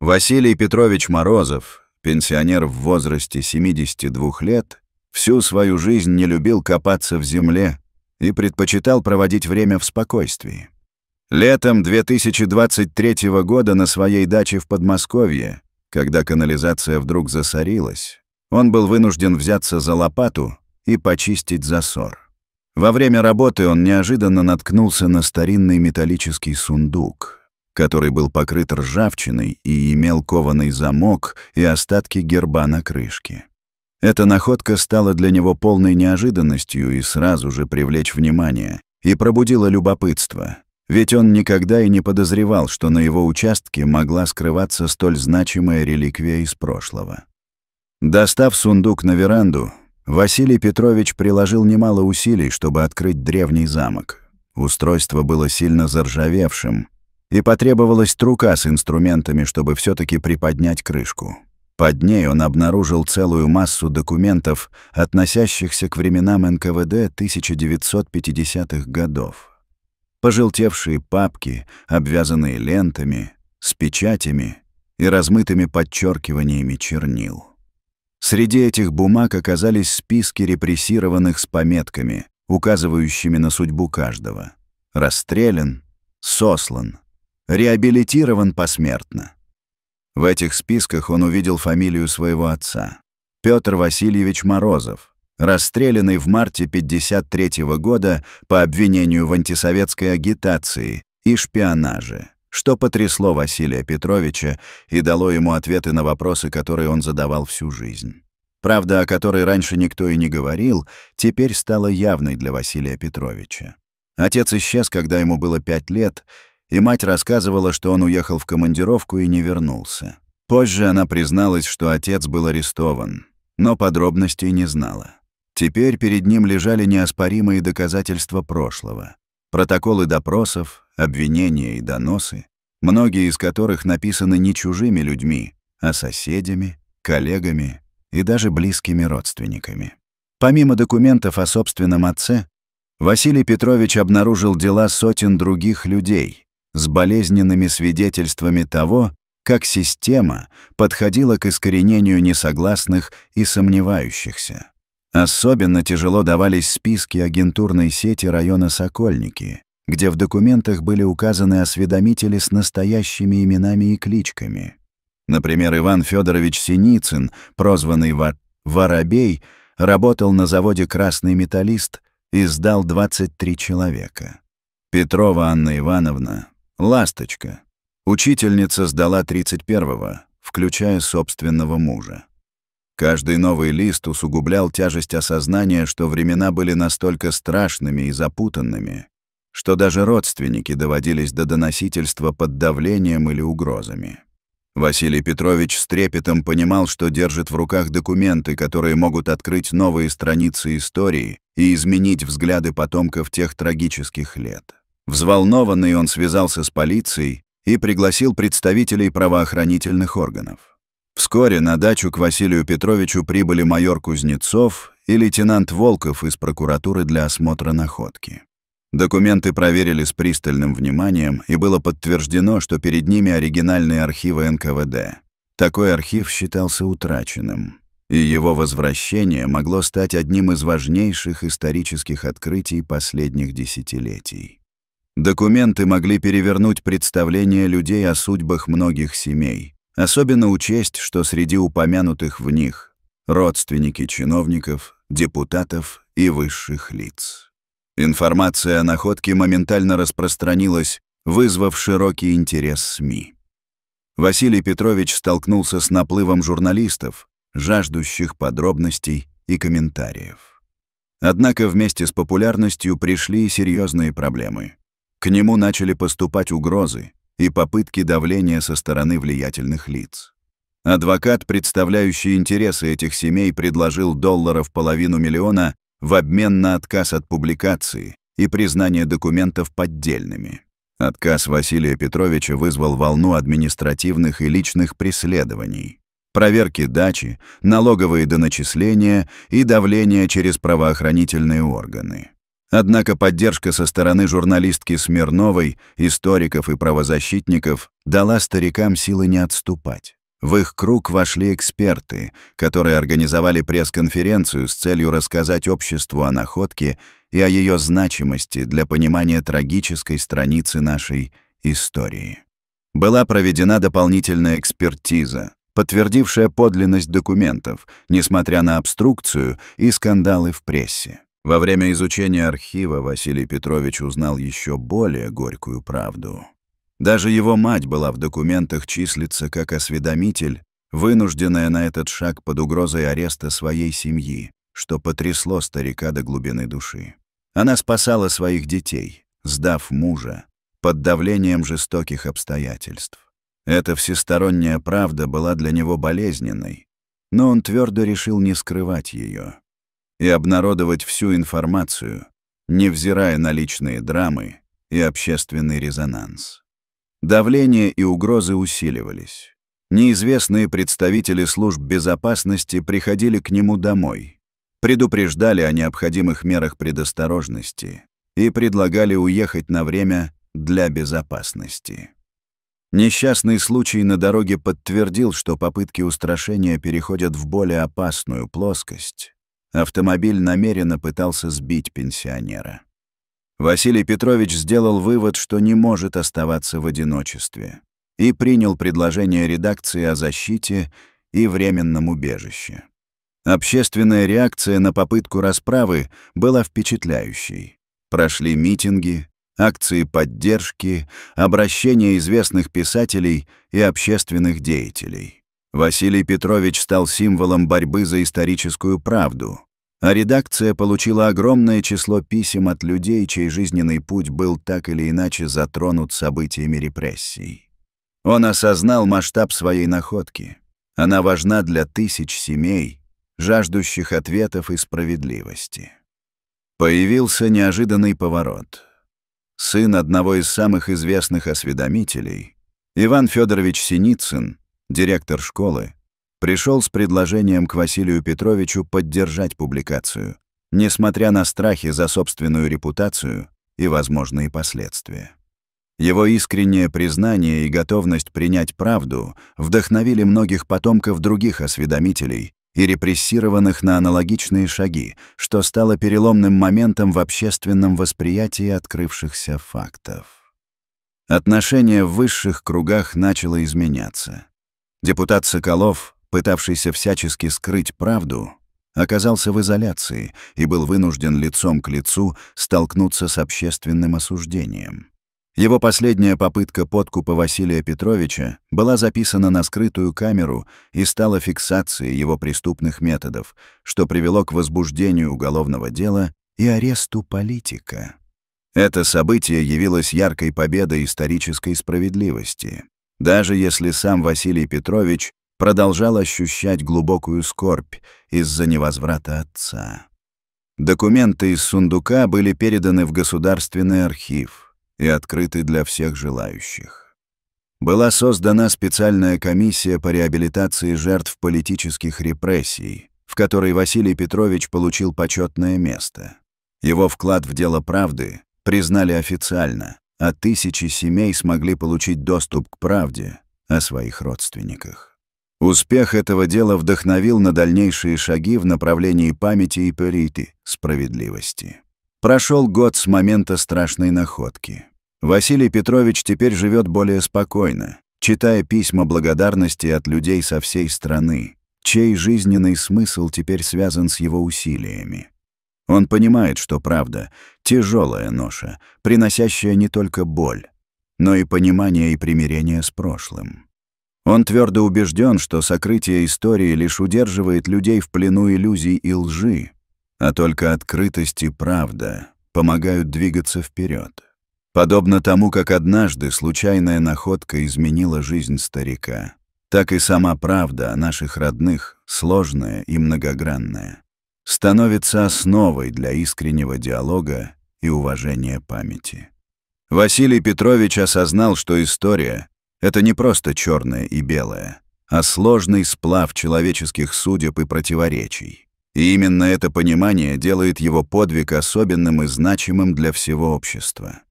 Василий Петрович Морозов, пенсионер в возрасте 72 лет, всю свою жизнь не любил копаться в земле и предпочитал проводить время в спокойствии. Летом 2023 года на своей даче в Подмосковье, когда канализация вдруг засорилась, он был вынужден взяться за лопату и почистить засор. Во время работы он неожиданно наткнулся на старинный металлический сундук, который был покрыт ржавчиной и имел кованый замок и остатки герба на крышке. Эта находка стала для него полной неожиданностью и сразу же привлечь внимание, и пробудила любопытство, ведь он никогда и не подозревал, что на его участке могла скрываться столь значимая реликвия из прошлого. Достав сундук на веранду, Василий Петрович приложил немало усилий, чтобы открыть древний замок. Устройство было сильно заржавевшим, и потребовалась трука с инструментами, чтобы все-таки приподнять крышку. Под ней он обнаружил целую массу документов, относящихся к временам НКВД 1950-х годов. Пожелтевшие папки, обвязанные лентами, с печатями и размытыми подчеркиваниями чернил. Среди этих бумаг оказались списки репрессированных с пометками, указывающими на судьбу каждого. Расстрелян, сослан, реабилитирован посмертно. В этих списках он увидел фамилию своего отца — Петр Васильевич Морозов, расстрелянный в марте 1953 года по обвинению в антисоветской агитации и шпионаже, что потрясло Василия Петровича и дало ему ответы на вопросы, которые он задавал всю жизнь. Правда, о которой раньше никто и не говорил, теперь стала явной для Василия Петровича. Отец исчез, когда ему было 5 лет, и мать рассказывала, что он уехал в командировку и не вернулся. Позже она призналась, что отец был арестован, но подробностей не знала. Теперь перед ним лежали неоспоримые доказательства прошлого. Протоколы допросов, обвинения и доносы, многие из которых написаны не чужими людьми, а соседями, коллегами и даже близкими родственниками. Помимо документов о собственном отце, Василий Петрович обнаружил дела сотен других людей с болезненными свидетельствами того, как система подходила к искоренению несогласных и сомневающихся. Особенно тяжело давались списки агентурной сети района Сокольники, где в документах были указаны осведомители с настоящими именами и кличками. Например, Иван Федорович Синицын, прозванный Воробей, работал на заводе «Красный металлист» и сдал 23 человека. Петрова Анна Ивановна, «Ласточка», учительница, сдала 31-го, включая собственного мужа. Каждый новый лист усугублял тяжесть осознания, что времена были настолько страшными и запутанными, что даже родственники доводились до доносительства под давлением или угрозами. Василий Петрович с трепетом понимал, что держит в руках документы, которые могут открыть новые страницы истории и изменить взгляды потомков тех трагических лет. Взволнованный он связался с полицией и пригласил представителей правоохранительных органов. Вскоре на дачу к Василию Петровичу прибыли майор Кузнецов и лейтенант Волков из прокуратуры для осмотра находки. Документы проверили с пристальным вниманием, и было подтверждено, что перед ними оригинальные архивы НКВД. Такой архив считался утраченным, и его возвращение могло стать одним из важнейших исторических открытий последних десятилетий. Документы могли перевернуть представление людей о судьбах многих семей, особенно учесть, что среди упомянутых в них родственники чиновников, депутатов и высших лиц. Информация о находке моментально распространилась, вызвав широкий интерес СМИ. Василий Петрович столкнулся с наплывом журналистов, жаждущих подробностей и комментариев. Однако вместе с популярностью пришли и серьезные проблемы. К нему начали поступать угрозы и попытки давления со стороны влиятельных лиц. Адвокат, представляющий интересы этих семей, предложил $500 000 в обмен на отказ от публикации и признание документов поддельными. Отказ Василия Петровича вызвал волну административных и личных преследований, проверки дачи, налоговые доначисления и давление через правоохранительные органы. Однако поддержка со стороны журналистки Смирновой, историков и правозащитников дала старикам силы не отступать. В их круг вошли эксперты, которые организовали пресс-конференцию с целью рассказать обществу о находке и о ее значимости для понимания трагической страницы нашей истории. Была проведена дополнительная экспертиза, подтвердившая подлинность документов, несмотря на обструкцию и скандалы в прессе. Во время изучения архива Василий Петрович узнал еще более горькую правду. Даже его мать была в документах числиться как осведомитель, вынужденная на этот шаг под угрозой ареста своей семьи, что потрясло старика до глубины души. Она спасала своих детей, сдав мужа, под давлением жестоких обстоятельств. Эта всесторонняя правда была для него болезненной, но он твердо решил не скрывать ее и обнародовать всю информацию, невзирая на личные драмы и общественный резонанс. Давление и угрозы усиливались. Неизвестные представители служб безопасности приходили к нему домой, предупреждали о необходимых мерах предосторожности и предлагали уехать на время для безопасности. Несчастный случай на дороге подтвердил, что попытки устрашения переходят в более опасную плоскость. Автомобиль намеренно пытался сбить пенсионера. Василий Петрович сделал вывод, что не может оставаться в одиночестве, и принял предложение редакции о защите и временном убежище. Общественная реакция на попытку расправы была впечатляющей. Прошли митинги, акции поддержки, обращения известных писателей и общественных деятелей. Василий Петрович стал символом борьбы за историческую правду, а редакция получила огромное число писем от людей, чей жизненный путь был так или иначе затронут событиями репрессий. Он осознал масштаб своей находки. Она важна для тысяч семей, жаждущих ответов и справедливости. Появился неожиданный поворот. Сын одного из самых известных осведомителей, Иван Федорович Синицын, директор школы, пришел с предложением к Василию Петровичу поддержать публикацию, несмотря на страхи за собственную репутацию и возможные последствия. Его искреннее признание и готовность принять правду вдохновили многих потомков других осведомителей и репрессированных на аналогичные шаги, что стало переломным моментом в общественном восприятии открывшихся фактов. Отношение в высших кругах начало изменяться. Депутат Соколов, пытавшийся всячески скрыть правду, оказался в изоляции и был вынужден лицом к лицу столкнуться с общественным осуждением. Его последняя попытка подкупа Василия Петровича была записана на скрытую камеру и стала фиксацией его преступных методов, что привело к возбуждению уголовного дела и аресту политика. Это событие явилось яркой победой исторической справедливости, даже если сам Василий Петрович продолжал ощущать глубокую скорбь из-за невозврата отца. Документы из сундука были переданы в Государственный архив и открыты для всех желающих. Была создана специальная комиссия по реабилитации жертв политических репрессий, в которой Василий Петрович получил почетное место. Его вклад в дело правды признали официально, а тысячи семей смогли получить доступ к правде о своих родственниках. Успех этого дела вдохновил на дальнейшие шаги в направлении памяти и политики справедливости. Прошел год с момента страшной находки. Василий Петрович теперь живет более спокойно, читая письма благодарности от людей со всей страны, чей жизненный смысл теперь связан с его усилиями. Он понимает, что правда — тяжелая ноша, приносящая не только боль, но и понимание и примирение с прошлым. Он твердо убежден, что сокрытие истории лишь удерживает людей в плену иллюзий и лжи, а только открытость и правда помогают двигаться вперед. Подобно тому, как однажды случайная находка изменила жизнь старика, так и сама правда о наших родных, сложная и многогранная, становится основой для искреннего диалога и уважения памяти. Василий Петрович осознал, что история — это не просто черное и белое, а сложный сплав человеческих судеб и противоречий. И именно это понимание делает его подвиг особенным и значимым для всего общества.